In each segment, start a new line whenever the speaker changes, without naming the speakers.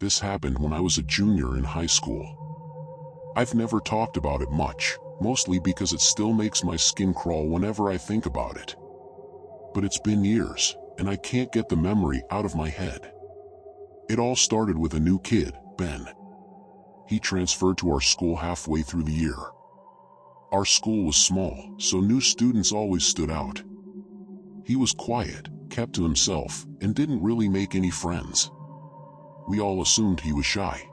This happened when I was a junior in high school. I've never talked about it much, mostly because it still makes my skin crawl whenever I think about it. But it's been years, and I can't get the memory out of my head. It all started with a new kid, Ben. He transferred to our school halfway through the year. Our school was small, so new students always stood out. He was quiet, kept to himself, and didn't really make any friends. We all assumed he was shy.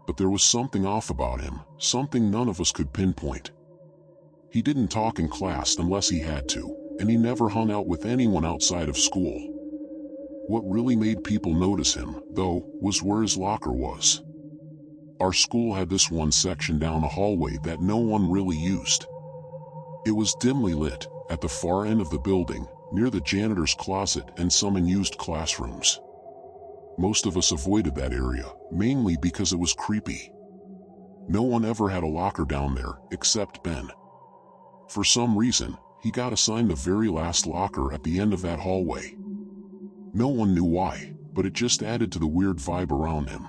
But there was something off about him, something none of us could pinpoint. He didn't talk in class unless he had to, and he never hung out with anyone outside of school. What really made people notice him, though, was where his locker was. Our school had this one section down a hallway that no one really used. It was dimly lit, at the far end of the building, near the janitor's closet and some unused classrooms. Most of us avoided that area, mainly because it was creepy. No one ever had a locker down there, except Ben. For some reason, he got assigned the very last locker at the end of that hallway. No one knew why, but it just added to the weird vibe around him.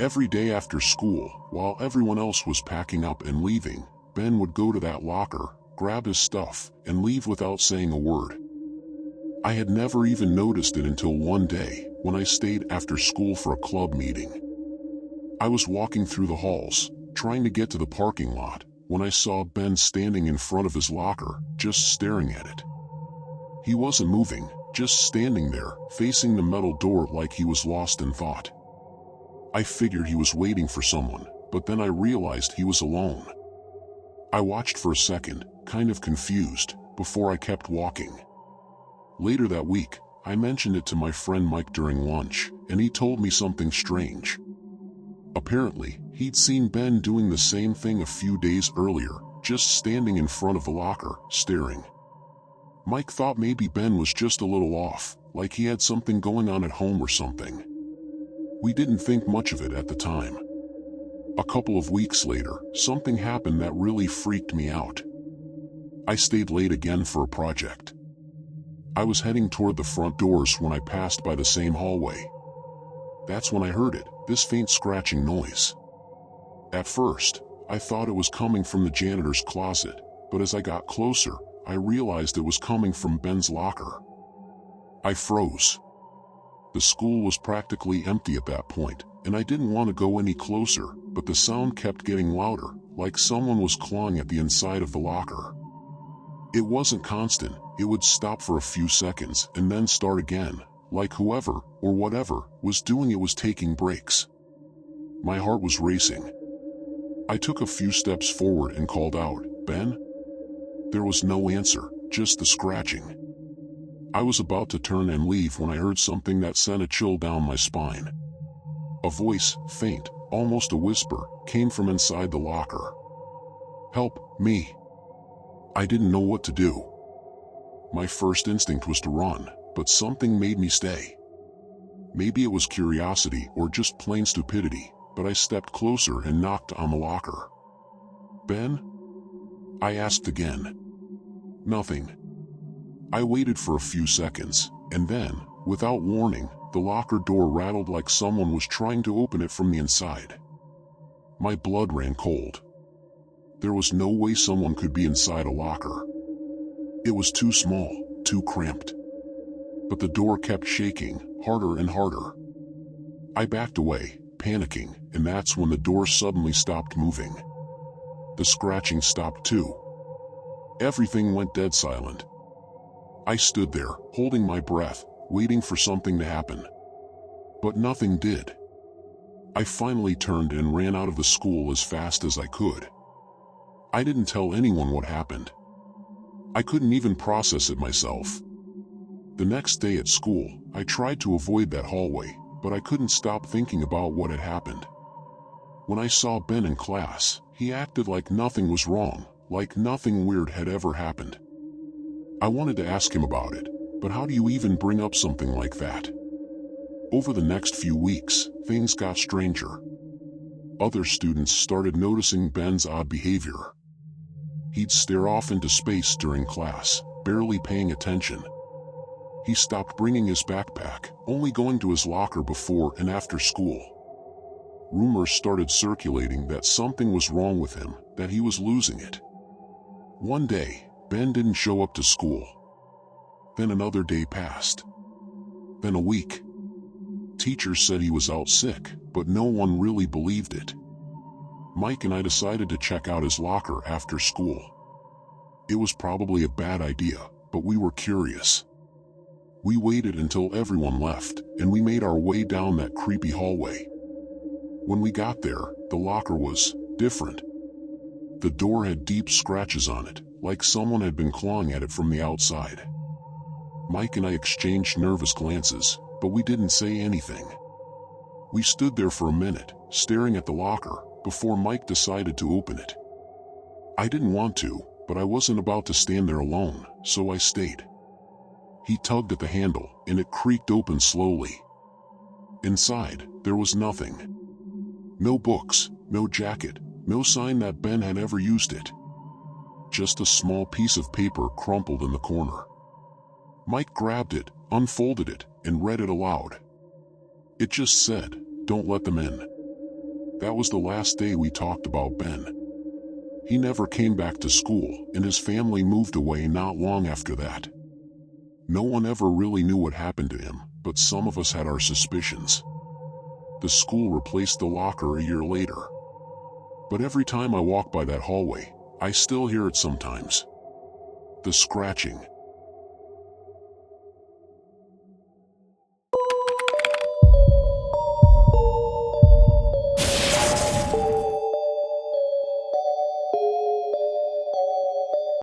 Every day after school, while everyone else was packing up and leaving, Ben would go to that locker, grab his stuff, and leave without saying a word. I had never even noticed it until one day, when I stayed after school for a club meeting. I was walking through the halls, trying to get to the parking lot, when I saw Ben standing in front of his locker, just staring at it. He wasn't moving, just standing there, facing the metal door like he was lost in thought. I figured he was waiting for someone, but then I realized he was alone. I watched for a second, kind of confused, before I kept walking. Later that week, I mentioned it to my friend Mike during lunch, and he told me something strange. Apparently, he'd seen Ben doing the same thing a few days earlier, just standing in front of the locker, staring. Mike thought maybe Ben was just a little off, like he had something going on at home or something. We didn't think much of it at the time. A couple of weeks later, something happened that really freaked me out. I stayed late again for a project. I was heading toward the front doors when I passed by the same hallway. That's when I heard it, this faint scratching noise. At first, I thought it was coming from the janitor's closet, but as I got closer, I realized it was coming from Ben's locker. I froze. The school was practically empty at that point, and I didn't want to go any closer, but the sound kept getting louder, like someone was clawing at the inside of the locker. It wasn't constant, it would stop for a few seconds and then start again, like whoever, or whatever, was doing it was taking breaks. My heart was racing. I took a few steps forward and called out, "Ben?" There was no answer, just the scratching. I was about to turn and leave when I heard something that sent a chill down my spine. A voice, faint, almost a whisper, came from inside the locker. "Help me." I didn't know what to do. My first instinct was to run, but something made me stay. Maybe it was curiosity or just plain stupidity, but I stepped closer and knocked on the locker. "Ben?" I asked again. Nothing. I waited for a few seconds, and then, without warning, the locker door rattled like someone was trying to open it from the inside. My blood ran cold. There was no way someone could be inside a locker. It was too small, too cramped. But the door kept shaking, harder and harder. I backed away, panicking, and that's when the door suddenly stopped moving. The scratching stopped too. Everything went dead silent. I stood there, holding my breath, waiting for something to happen. But nothing did. I finally turned and ran out of the school as fast as I could. I didn't tell anyone what happened. I couldn't even process it myself. The next day at school, I tried to avoid that hallway, but I couldn't stop thinking about what had happened. When I saw Ben in class, he acted like nothing was wrong, like nothing weird had ever happened. I wanted to ask him about it, but how do you even bring up something like that? Over the next few weeks, things got stranger. Other students started noticing Ben's odd behavior. He'd stare off into space during class, barely paying attention. He stopped bringing his backpack, only going to his locker before and after school. Rumors started circulating that something was wrong with him, that he was losing it. One day, Ben didn't show up to school. Then another day passed. Then a week. Teachers said he was out sick, but no one really believed it. Mike and I decided to check out his locker after school. It was probably a bad idea, but we were curious. We waited until everyone left, and we made our way down that creepy hallway. When we got there, the locker was different. The door had deep scratches on it, like someone had been clawing at it from the outside. Mike and I exchanged nervous glances, but we didn't say anything. We stood there for a minute, staring at the locker, before Mike decided to open it. I didn't want to, but I wasn't about to stand there alone, so I stayed. He tugged at the handle, and it creaked open slowly. Inside, there was nothing. No books, no jacket, no sign that Ben had ever used it. Just a small piece of paper crumpled in the corner. Mike grabbed it, unfolded it, and read it aloud. It just said, "Don't let them in." That was the last day we talked about Ben. He never came back to school, and his family moved away not long after that. No one ever really knew what happened to him, but some of us had our suspicions. The school replaced the locker a year later. But every time I walk by that hallway, I still hear it sometimes. The scratching,